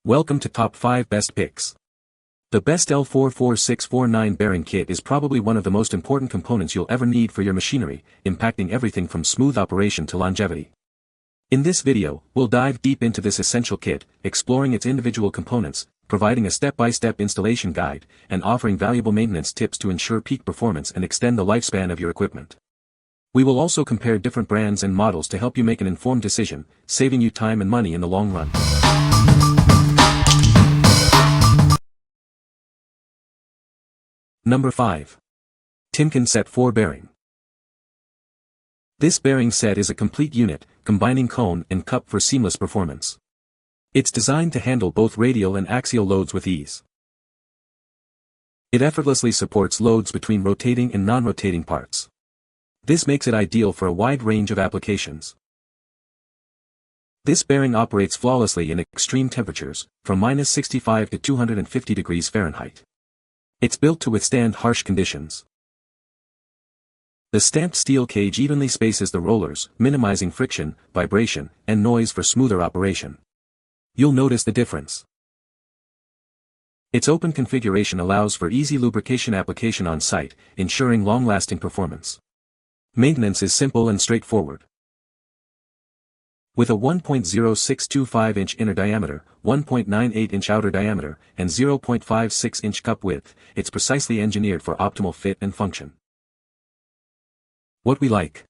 Welcome to Top 5 Best Picks. The best L44649 bearing kit is probably one of the most important components you'll ever need for your machinery, impacting everything from smooth operation to longevity. In this video, we'll dive deep into this essential kit, exploring its individual components, providing a step-by-step installation guide, and offering valuable maintenance tips to ensure peak performance and extend the lifespan of your equipment. We will also compare different brands and models to help you make an informed decision, saving you time and money in the long run. Number 5. Timken Set 4 Bearing. This bearing set is a complete unit, combining cone and cup for seamless performance. It's designed to handle both radial and axial loads with ease. It effortlessly supports loads between rotating and non-rotating parts. This makes it ideal for a wide range of applications. This bearing operates flawlessly in extreme temperatures, from -65 to 250 degrees Fahrenheit. It's built to withstand harsh conditions. The stamped steel cage evenly spaces the rollers, minimizing friction, vibration, and noise for smoother operation. You'll notice the difference. Its open configuration allows for easy lubrication application on site, ensuring long-lasting performance. Maintenance is simple and straightforward. With a 1.0625-inch inner diameter, 1.98-inch outer diameter, and 0.56-inch cup width, it's precisely engineered for optimal fit and function. What we like.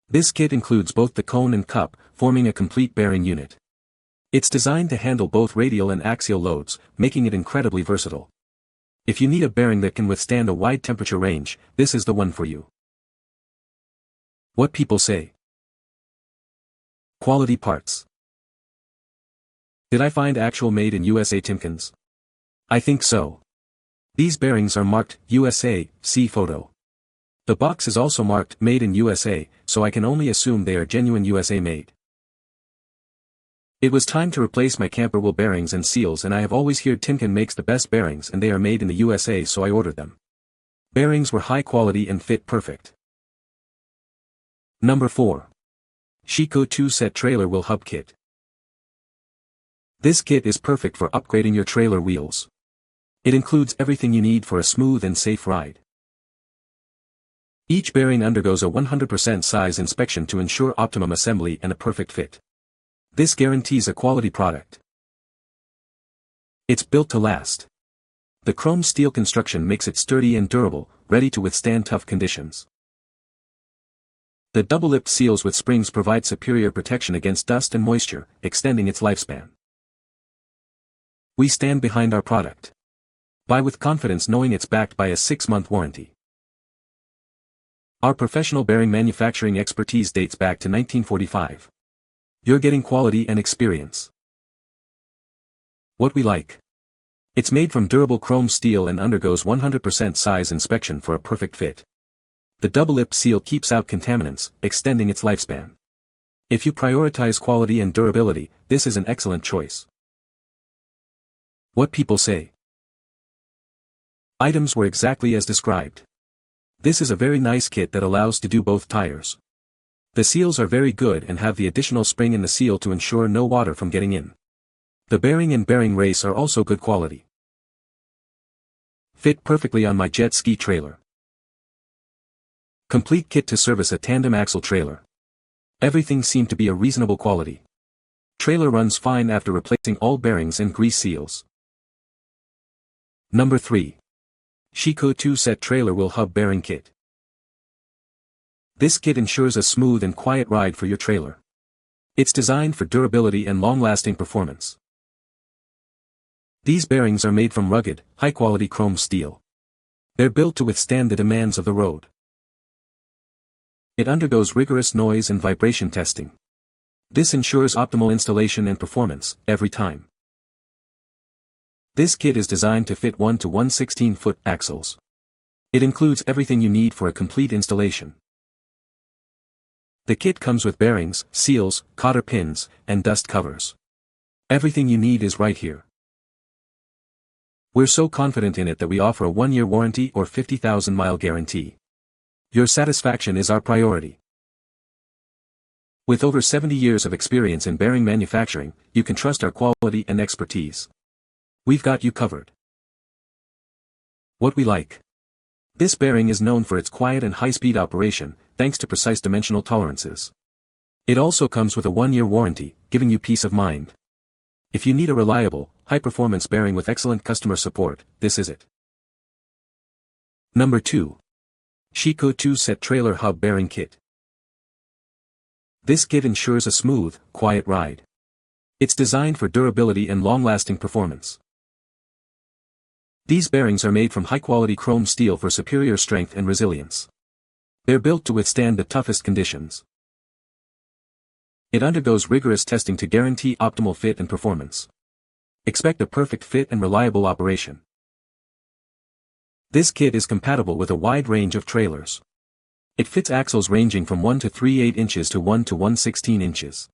This kit includes both the cone and cup, forming a complete bearing unit. It's designed to handle both radial and axial loads, making it incredibly versatile. If you need a bearing that can withstand a wide temperature range, this is the one for you. What people say. Quality parts. Did I find actual made in USA Timkens? I think so. These bearings are marked USA, see photo. The box is also marked Made in USA, so I can only assume they are genuine USA made. It was time to replace my camper wheel bearings and seals, and I have always heard Timken makes the best bearings and they are made in the USA, so I ordered them. Bearings were high quality and fit perfect. Number 4. XiKe 2-Set Trailer Wheel Hub Kit. This kit is perfect for upgrading your trailer wheels. It includes everything you need for a smooth and safe ride. Each bearing undergoes a 100% size inspection to ensure optimum assembly and a perfect fit. This guarantees a quality product. It's built to last. The chrome steel construction makes it sturdy and durable, ready to withstand tough conditions. The double-lipped seals with springs provide superior protection against dust and moisture, extending its lifespan. We stand behind our product. Buy with confidence knowing it's backed by a 6-month warranty. Our professional bearing manufacturing expertise dates back to 1945. You're getting quality and experience. What we like. It's made from durable chrome steel and undergoes 100% size inspection for a perfect fit. The double-lipped seal keeps out contaminants, extending its lifespan. If you prioritize quality and durability, this is an excellent choice. What people say. Items were exactly as described. This is a very nice kit that allows to do both tires. The seals are very good and have the additional spring in the seal to ensure no water from getting in. The bearing and bearing race are also good quality. Fit perfectly on my jet ski trailer. Complete kit to service a tandem axle trailer. Everything seemed to be a reasonable quality. Trailer runs fine after replacing all bearings and grease seals. Number 3. XiKe 2-Set Trailer Wheel Hub Bearing Kit. This kit ensures a smooth and quiet ride for your trailer. It's designed for durability and long-lasting performance. These bearings are made from rugged, high-quality chrome steel. They're built to withstand the demands of the road. It undergoes rigorous noise and vibration testing. This ensures optimal installation and performance, every time. This kit is designed to fit 1 to 1/16-foot axles. It includes everything you need for a complete installation. The kit comes with bearings, seals, cotter pins, and dust covers. Everything you need is right here. We're so confident in it that we offer a 1-year warranty or 50,000-mile guarantee. Your satisfaction is our priority. With over 70 years of experience in bearing manufacturing, you can trust our quality and expertise. We've got you covered. What we like. This bearing is known for its quiet and high-speed operation, thanks to precise dimensional tolerances. It also comes with a 1-year warranty, giving you peace of mind. If you need a reliable, high-performance bearing with excellent customer support, this is it. Number 2. XiKe 2-Set Trailer Hub Bearing Kit. This kit ensures a smooth, quiet ride. It's designed for durability and long-lasting performance. These bearings are made from high-quality chrome steel for superior strength and resilience. They're built to withstand the toughest conditions. It undergoes rigorous testing to guarantee optimal fit and performance. Expect a perfect fit and reliable operation. This kit is compatible with a wide range of trailers. It fits axles ranging from 1 to 3/8 inches to 1 to 1/16 inches.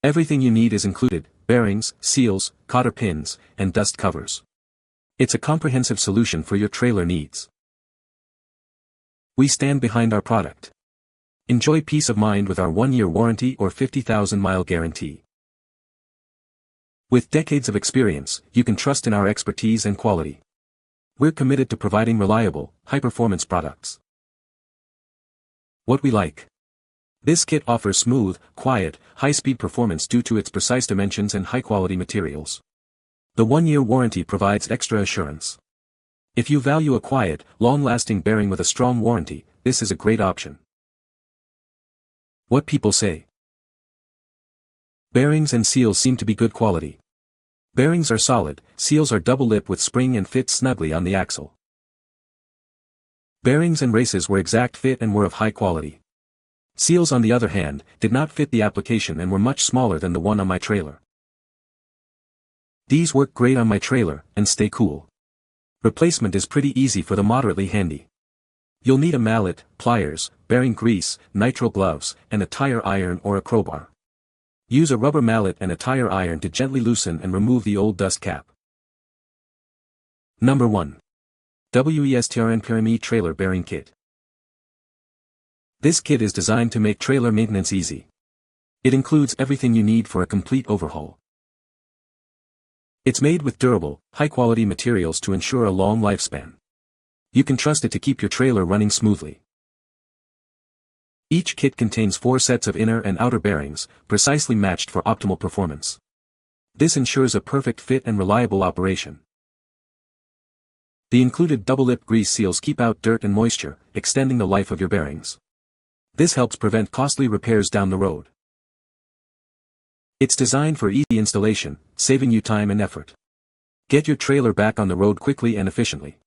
Everything you need is included: bearings, seals, cotter pins, and dust covers. It's a comprehensive solution for your trailer needs. We stand behind our product. Enjoy peace of mind with our 1-year warranty or 50,000-mile guarantee. With decades of experience, you can trust in our expertise and quality. We're committed to providing reliable, high-performance products. What we like. This kit offers smooth, quiet, high-speed performance due to its precise dimensions and high-quality materials. The 1-year warranty provides extra assurance. If you value a quiet, long-lasting bearing with a strong warranty, this is a great option. What people say. Bearings and seals seem to be good quality. Bearings are solid, seals are double-lip with spring and fit snugly on the axle. Bearings and races were exact fit and were of high quality. Seals on the other hand, did not fit the application and were much smaller than the one on my trailer. These work great on my trailer, and stay cool. Replacement is pretty easy for the moderately handy. You'll need a mallet, pliers, bearing grease, nitrile gloves, and a tire iron or a crowbar. Use a rubber mallet and a tire iron to gently loosen and remove the old dust cap. Number 1. WESTERNPRIME Trailer Bearing Kit. This kit is designed to make trailer maintenance easy. It includes everything you need for a complete overhaul. It's made with durable, high-quality materials to ensure a long lifespan. You can trust it to keep your trailer running smoothly. Each kit contains 4 sets of inner and outer bearings, precisely matched for optimal performance. This ensures a perfect fit and reliable operation. The included double-lip grease seals keep out dirt and moisture, extending the life of your bearings. This helps prevent costly repairs down the road. It's designed for easy installation, saving you time and effort. Get your trailer back on the road quickly and efficiently.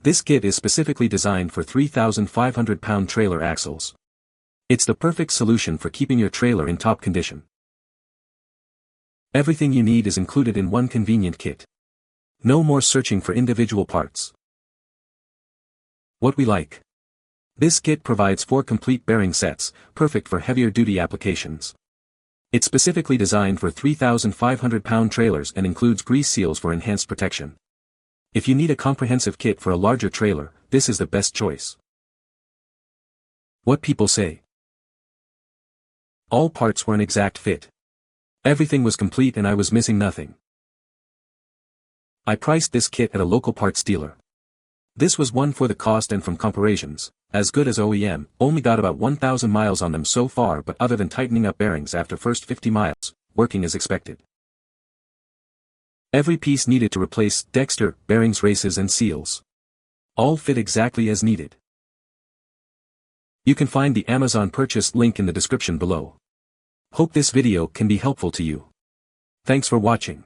This kit is specifically designed for 3,500-pound trailer axles. It's the perfect solution for keeping your trailer in top condition. Everything you need is included in one convenient kit. No more searching for individual parts. What we like. This kit provides 4 complete bearing sets, perfect for heavier-duty applications. It's specifically designed for 3,500-pound trailers and includes grease seals for enhanced protection. If you need a comprehensive kit for a larger trailer, this is the best choice. What people say. All parts were an exact fit. Everything was complete and I was missing nothing. I priced this kit at a local parts dealer. This was one for the cost and from comparisons, as good as OEM, only got about 1,000 miles on them so far, but other than tightening up bearings after first 50 miles, working as expected. Every piece needed to replace Dexter, bearings, races and seals. All fit exactly as needed. You can find the Amazon purchase link in the description below. Hope this video can be helpful to you. Thanks for watching.